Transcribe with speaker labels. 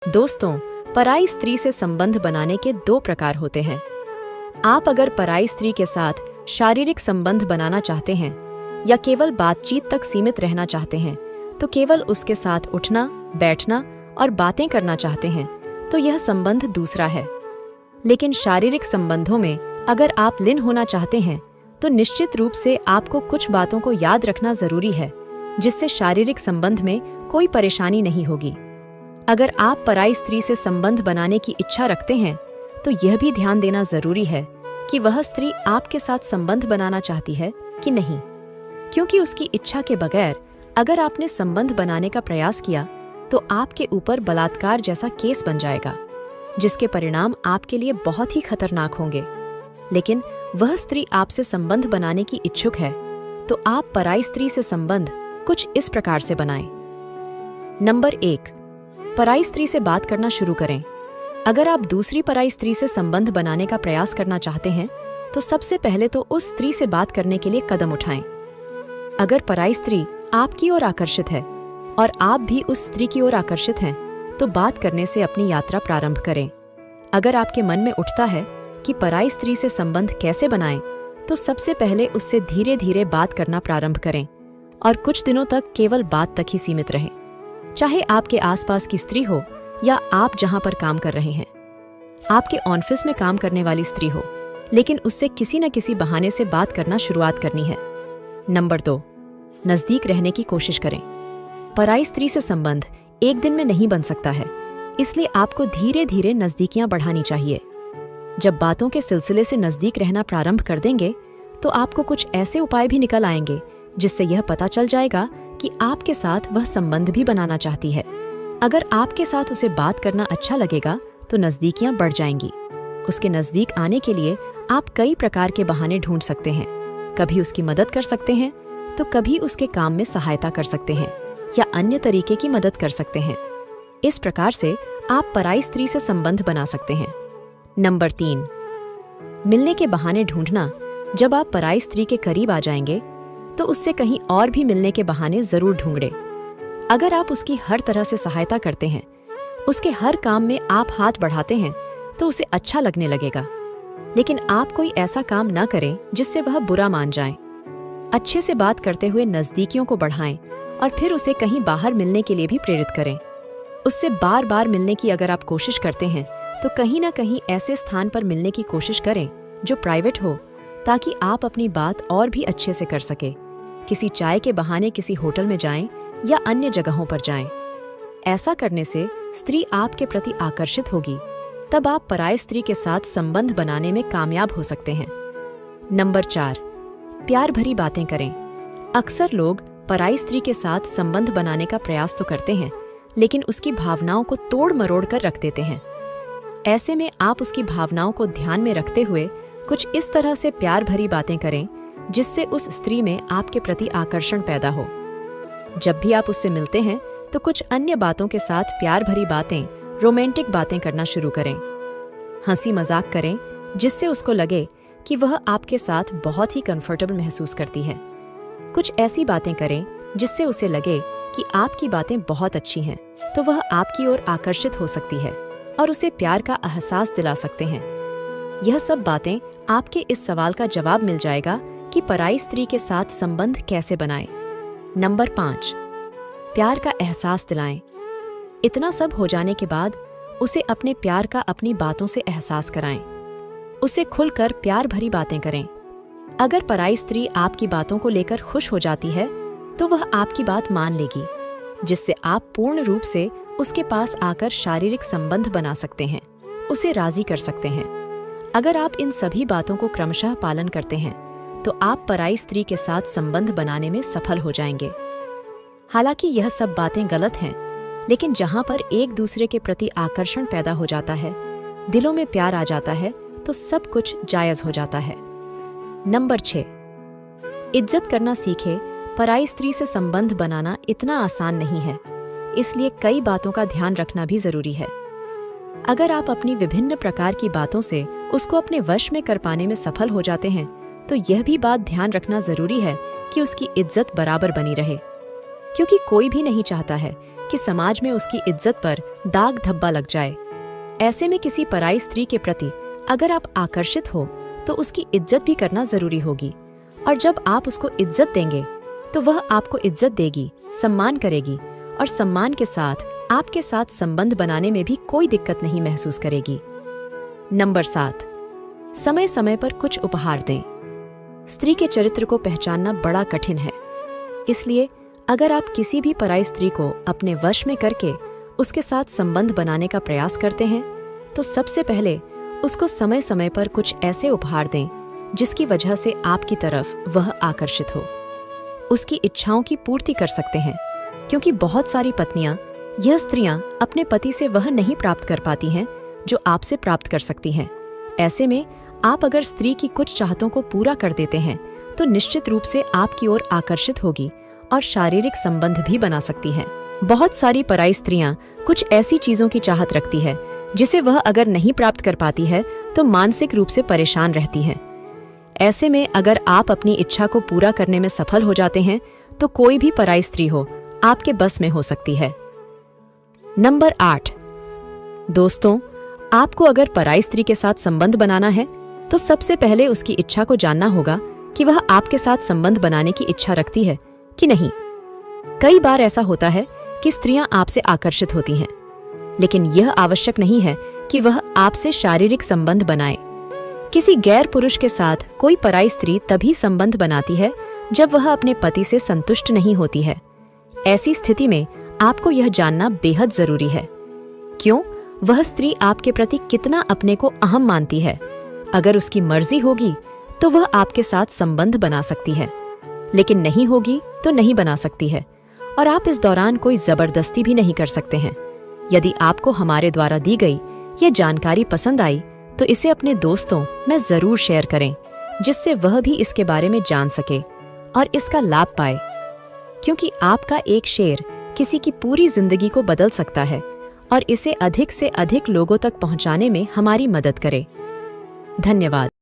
Speaker 1: दोस्तों, पराई स्त्री से संबंध बनाने के दो प्रकार होते हैं। आप अगर पराई स्त्री के साथ शारीरिक संबंध बनाना चाहते हैं या केवल बातचीत तक सीमित रहना चाहते हैं, तो केवल उसके साथ उठना, बैठना और बातें करना चाहते हैं, तो यह संबंध दूसरा है। लेकिन शारीरिक संबंधों में अगर आप लीन होना चाहते हैं, तो निश्चित रूप से आपको कुछ बातों को याद रखना जरूरी है, जिससे शारीरिक संबंध में कोई परेशानी नहीं होगी। अगर आप पराई स्त्री से संबंध बनाने की इच्छा रखते हैं, तो यह भी ध्यान देना जरूरी है कि वह स्त्री आपके साथ संबंध बनाना चाहती है कि नहीं, क्योंकि उसकी इच्छा के बगैर अगर आपने संबंध बनाने का प्रयास किया तो आपके ऊपर बलात्कार जैसा केस बन जाएगा, जिसके परिणाम आपके लिए बहुत ही खतरनाक होंगे। लेकिन वह स्त्री आपसे संबंध बनाने की इच्छुक है, तो आप पराई स्त्री से संबंध कुछ इस प्रकार से बनाएं। नंबर 1, पराई स्त्री से बात करना शुरू करें। अगर आप दूसरी पराई स्त्री से संबंध बनाने का प्रयास करना चाहते हैं, तो सबसे पहले तो उस स्त्री से बात करने के लिए कदम उठाएं। अगर पराई स्त्री आपकी ओर आकर्षित है और आप भी उस स्त्री की ओर आकर्षित हैं, तो बात करने से अपनी यात्रा प्रारंभ करें। अगर आपके मन में उठता है कि पराई स्त्री से संबंध कैसे बनाएं, तो सबसे पहले उससे धीरे धीरे बात करना प्रारंभ करें और कुछ दिनों तक केवल बात तक ही सीमित रहें। चाहे आपके आसपास की स्त्री हो या आप जहां पर काम कर रहे हैं, आपके ऑफिस में काम करने वाली स्त्री हो, लेकिन उससे किसी न किसी बहाने से बात करना शुरुआत करनी है। नंबर 2, नजदीक रहने की कोशिश करें। पराई स्त्री से संबंध एक दिन में नहीं बन सकता है, इसलिए आपको धीरे धीरे नजदीकियां बढ़ानी चाहिए। जब बातों के सिलसिले से नजदीक रहना प्रारंभ कर देंगे, तो आपको कुछ ऐसे उपाय भी निकल आएंगे जिससे यह पता चल जाएगा कि आपके साथ वह संबंध भी बनाना चाहती है। अगर आपके साथ उसे बात करना अच्छा लगेगा, तो नजदीकियां बढ़ जाएंगी। उसके नजदीक आने के लिए आप कई प्रकार के बहाने ढूंढ सकते हैं। कभी उसकी मदद कर सकते हैं, तो कभी उसके काम में सहायता कर सकते हैं या अन्य तरीके की मदद कर सकते हैं। इस प्रकार से आप पराई स्त्री से संबंध बना सकते हैं। नंबर 3, मिलने के बहाने ढूंढना। जब आप पराई स्त्री के करीब आ जाएंगे, तो उससे कहीं और भी मिलने के बहाने जरूर ढूंढें। अगर आप उसकी हर तरह से सहायता करते हैं, उसके हर काम में आप हाथ बढ़ाते हैं, तो उसे अच्छा लगने लगेगा। लेकिन आप कोई ऐसा काम न करें जिससे वह बुरा मान जाए। अच्छे से बात करते हुए नजदीकियों को बढ़ाएं और फिर उसे कहीं बाहर मिलने के लिए भी प्रेरित करें। उससे बार बार मिलने की अगर आप कोशिश करते हैं, तो कहीं ना कहीं ऐसे स्थान पर मिलने की कोशिश करें जो प्राइवेट हो, ताकि आप अपनी बात और भी अच्छे से कर सके। किसी चाय के बहाने किसी होटल में जाएं या अन्य जगहों पर जाएं। ऐसा करने से स्त्री आपके प्रति आकर्षित होगी, तब आप पराई स्त्री के साथ संबंध बनाने में कामयाब हो सकते हैं। नंबर 4, प्यार भरी बातें करें। अक्सर लोग पराई स्त्री के साथ संबंध बनाने का प्रयास तो करते हैं, लेकिन उसकी भावनाओं को तोड़ मरोड़ कर रख देते हैं। ऐसे में आप उसकी भावनाओं को ध्यान में रखते हुए कुछ इस तरह से प्यार भरी बातें करें जिससे उस स्त्री में आपके प्रति आकर्षण पैदा हो। जब भी आप उससे मिलते हैं, तो कुछ अन्य बातों के साथ प्यार भरी बातें, रोमांटिक बातें करना शुरू करें। हंसी मजाक करें जिससे उसको लगे कि वह आपके साथ बहुत ही कंफर्टेबल महसूस करती है। कुछ ऐसी बातें करें जिससे उसे लगे कि आपकी बातें बहुत अच्छी हैं, तो वह आपकी ओर आकर्षित हो सकती है और उसे प्यार का एहसास दिला सकते हैं। यह सब बातें आपके इस सवाल का जवाब मिल जाएगा कि पराई स्त्री के साथ संबंध कैसे बनाएं। नंबर 5, प्यार का एहसास दिलाएं। इतना सब हो जाने के बाद उसे अपने प्यार का अपनी बातों से एहसास कराएं। उसे खुलकर प्यार भरी बातें करें। अगर पराई स्त्री आपकी बातों को लेकर खुश हो जाती है, तो वह आपकी बात मान लेगी, जिससे आप पूर्ण रूप से उसके पास आकर शारीरिक संबंध बना सकते हैं, उसे राजी कर सकते हैं। अगर आप इन सभी बातों को क्रमशः पालन करते हैं, तो आप पराई स्त्री के साथ संबंध बनाने में सफल हो जाएंगे। हालांकि यह सब बातें गलत हैं, लेकिन जहां पर एक दूसरे के प्रति आकर्षण पैदा हो जाता है, दिलों में प्यार आ जाता है, तो सब कुछ जायज हो जाता है। नंबर 6, इज्जत करना सीखे। पराई स्त्री से संबंध बनाना इतना आसान नहीं है, इसलिए कई बातों का ध्यान रखना भी जरूरी है। अगर आप अपनी विभिन्न प्रकार की बातों से उसको अपने वश में कर पाने में सफल हो जाते हैं, तो यह भी बात ध्यान रखना जरूरी है कि उसकी इज्जत बराबर बनी रहे, क्योंकि कोई भी नहीं चाहता है कि समाज में उसकी इज्जत पर दाग धब्बा लग जाए। ऐसे में किसी पराई स्त्री के प्रति अगर आप आकर्षित हो तो उसकी इज्जत भी करना जरूरी होगी, और जब आप उसको इज्जत देंगे तो वह आपको इज्जत देगी, सम्मान करेगी और सम्मान के साथ आपके साथ संबंध बनाने में भी कोई दिक्कत नहीं महसूस करेगी। नंबर 7, समय समय पर कुछ उपहार दें। स्त्री के चरित्र को पहचानना बड़ा कठिन है, इसलिए अगर आप किसी भी पराई स्त्री को अपने वश में करके उसके साथ संबंध बनाने का प्रयास करते हैं तो सबसे पहले उसको समय समय पर कुछ ऐसे उपहार दें जिसकी वजह से आपकी तरफ वह आकर्षित हो। उसकी इच्छाओं की पूर्ति कर सकते हैं, क्योंकि बहुत सारी पत्नियां यह स्त्रियां अपने पति से वह नहीं प्राप्त कर पाती हैं जो आपसे प्राप्त कर सकती हैं। ऐसे में आप अगर स्त्री की कुछ चाहतों को पूरा कर देते हैं तो निश्चित रूप से आपकी ओर आकर्षित होगी और शारीरिक संबंध भी बना सकती है। बहुत सारी पराई स्त्रियां कुछ ऐसी चीजों की चाहत रखती है जिसे वह अगर नहीं प्राप्त कर पाती है तो मानसिक रूप से परेशान रहती है। ऐसे में अगर आप अपनी इच्छा को पूरा करने में सफल हो जाते हैं तो कोई भी पराई स्त्री हो आपके बस में हो सकती है। नंबर 8, दोस्तों, आपको अगर पराई स्त्री के साथ संबंध बनाना है तो सबसे पहले उसकी इच्छा को जानना होगा कि वह आपके साथ संबंध बनाने की इच्छा रखती है कि नहीं। कई बार ऐसा होता है कि स्त्रियां आपसे आकर्षित होती हैं, लेकिन यह आवश्यक नहीं है कि वह आपसे शारीरिक संबंध बनाए। किसी गैर पुरुष के साथ कोई पराई स्त्री तभी संबंध बनाती है जब वह अपने पति से संतुष्ट नहीं होती है। ऐसी स्थिति में आपको यह जानना बेहद जरूरी है क्यों वह स्त्री आपके प्रति कितना अपने को अहम मानती है। अगर उसकी मर्जी होगी तो वह आपके साथ संबंध बना सकती है, लेकिन नहीं होगी तो नहीं बना सकती है, और आप इस दौरान कोई जबरदस्ती भी नहीं कर सकते हैं। यदि आपको हमारे द्वारा दी गई ये जानकारी पसंद आई तो इसे अपने दोस्तों में जरूर शेयर करें, जिससे वह भी इसके बारे में जान सके और इसका लाभ पाए, क्योंकि आपका एक शेयर किसी की पूरी जिंदगी को बदल सकता है, और इसे अधिक से अधिक लोगों तक पहुंचाने में हमारी मदद करे। धन्यवाद।